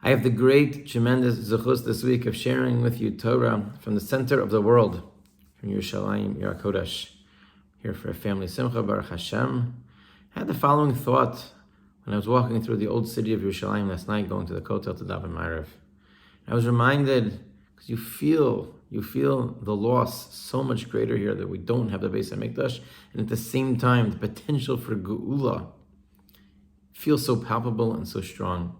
I have the great, tremendous zechus this week of sharing with you Torah from the center of the world, from Yerushalayim, Yer HaKodesh, here for a family simcha, Baruch Hashem. I had the following thought when I was walking through the old city of Yerushalayim last night, going to the Kotel to daven Ma'ariv. I was reminded, because you feel the loss so much greater here that we don't have the Beis HaMikdash, and at the same time, the potential for Geula feels so palpable and so strong.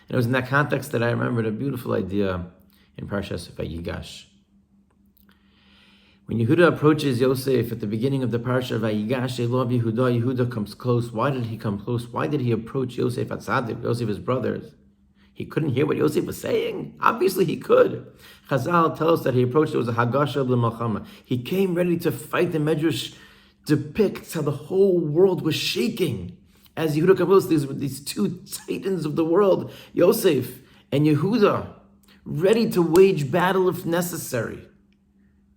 And it was in that context that I remembered a beautiful idea in Parshas Vayigash. When Yehuda approaches Yosef at the beginning of the Parsha of Vayigash, Yehuda comes close. Why did he come close? Why did he approach Yosef Atzadik, Yosef his brothers? He couldn't hear what Yosef was saying? Obviously he could. Chazal tell us that he approached, it was a Hagasha b'Malchama. He came ready to fight. The Medrash depicts how the whole world was shaking as Yehuda comes close. These two titans of the world, Yosef and Yehuda, ready to wage battle if necessary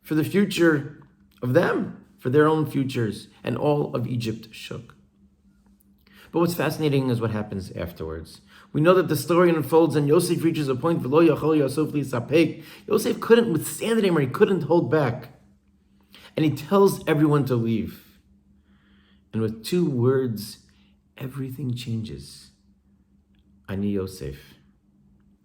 for the future of them, for their own futures, and all of Egypt shook. But what's fascinating is what happens afterwards. We know that the story unfolds and Yosef reaches a point, Yosef couldn't withstand it anymore, he couldn't hold back. And he tells everyone to leave. And with two words, everything changes. Ani Yosef.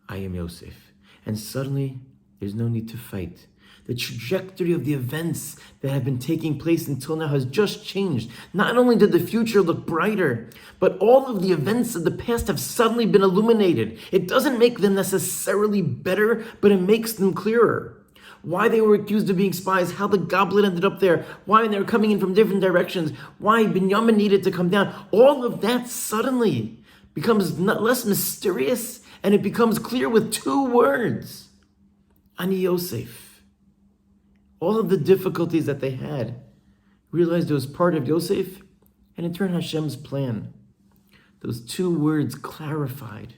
I am Yosef. And suddenly, there's no need to fight. The trajectory of the events that have been taking place until now has just changed. Not only did the future look brighter, but all of the events of the past have suddenly been illuminated. It doesn't make them necessarily better, but it makes them clearer. Why they were accused of being spies, how the goblet ended up there, why they were coming in from different directions, why Binyamin needed to come down. All of that suddenly becomes less mysterious, and it becomes clear with two words. Ani Yosef. All of the difficulties that they had, realized it was part of Yosef, and in turn Hashem's plan. Those two words clarified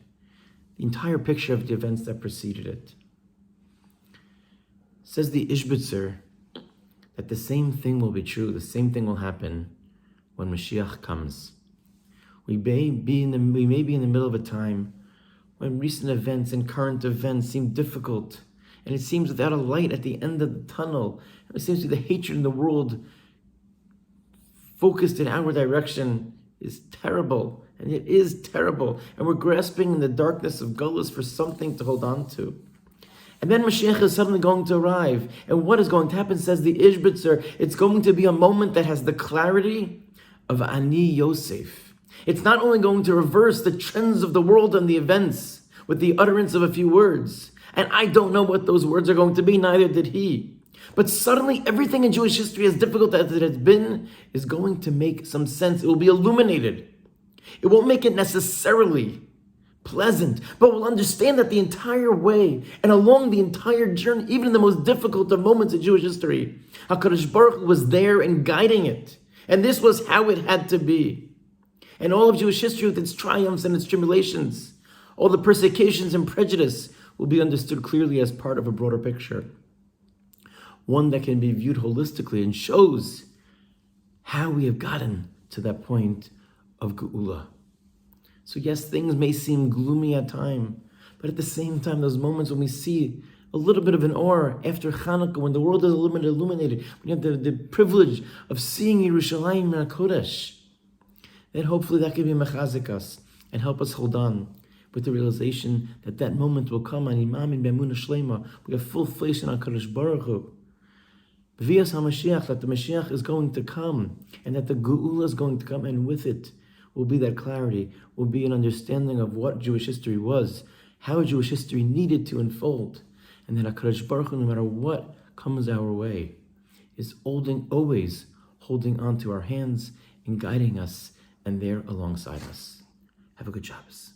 the entire picture of the events that preceded it. Says the Ishbitzer that the same thing will be true, the same thing will happen when Mashiach comes. We may be in the middle of a time when recent events and current events seem difficult, and it seems without a light at the end of the tunnel. It seems to be the hatred in the world focused in our direction is terrible. And it is terrible. And we're grasping in the darkness of Golus for something to hold on to. And then Mashiach is suddenly going to arrive. And what is going to happen, says the Ishbitzer, it's going to be a moment that has the clarity of Ani Yosef. It's not only going to reverse the trends of the world and the events with the utterance of a few words. And I don't know what those words are going to be, neither did he. But suddenly everything in Jewish history, as difficult as it has been, is going to make some sense. It will be illuminated. It won't make it necessarily pleasant, but we'll understand that the entire way and along the entire journey, even in the most difficult of moments in Jewish history, HaKadosh Baruch Hu was there and guiding it. And this was how it had to be. And all of Jewish history with its triumphs and its tribulations, all the persecutions and prejudice, will be understood clearly as part of a broader picture. One that can be viewed holistically and shows how we have gotten to that point of Geula. So yes, things may seem gloomy at times, but at the same time, those moments when we see a little bit of an aura after Hanukkah, when the world is illuminated, when you have the privilege of seeing Yerushalayim and HaKodesh, then hopefully that can be mechazik us and help us hold on with the realization that that moment will come on Imam in B'emunah Shlema. We have full faith in HaKadosh Baruch Hu. B'vias HaMashiach, that the Mashiach is going to come, and that the Geula is going to come, and with it will be that clarity, will be an understanding of what Jewish history was, how Jewish history needed to unfold, and that HaKadosh Baruch Hu, no matter what comes our way, is always holding on to our hands and guiding us, and there alongside us. Have a good Shabbos.